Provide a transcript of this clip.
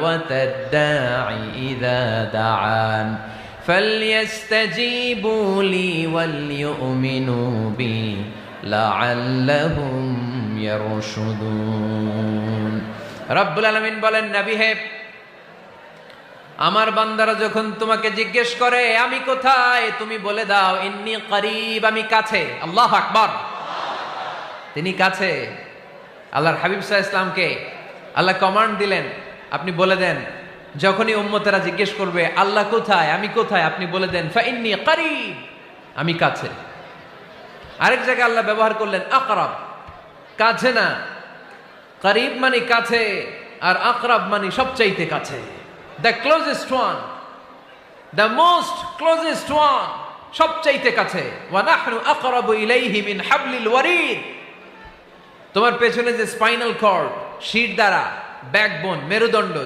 দাওয়াতাদ দাঈ ইযা দাআন ফালইস্তাজীবু লি ওয়াল ইউমিনু বি লাআল্লাহুম ইয়ারশুদুন। রব্বুল আলামিন বলেন, নবী হে, আমার বান্দারা যখন তোমাকে জিজ্ঞেস করে আমি কোথায়, তুমি বলে দাও ইন্নী করিব, আমি কাছে। আল্লাহু আকবার, তিনি কাছে। আল্লাহর হাবিব সাল্লাল্লাহু আলাইহি ওয়াসাল্লামকে আল্লাহ কমান্ড দিলেন, আপনি বলে দেন যখনই উম্মতেরা জিজ্ঞেস করবে আল্লাহ কোথায়, আমি কোথায়, আপনি বলে দেন ফাইন্নী করিব, আমি কাছে। আরেক জায়গায় আল্লাহ ব্যবহার করলেন আকরাব, কাছে না। করিব মানে কাছে, আর আকরাব মানে সবচাইতে কাছে। The closest one, the most closest one, সবচাইতে কাছে। ওয়া নাহনু আকরাবু ইলাইহি মিন হাবলিল ওয়ারিদ। তোমার পেছনে যে স্পাইনাল কর্ড, শিরদাঁড়া, ব্যাকবোন, মেরুদণ্ড,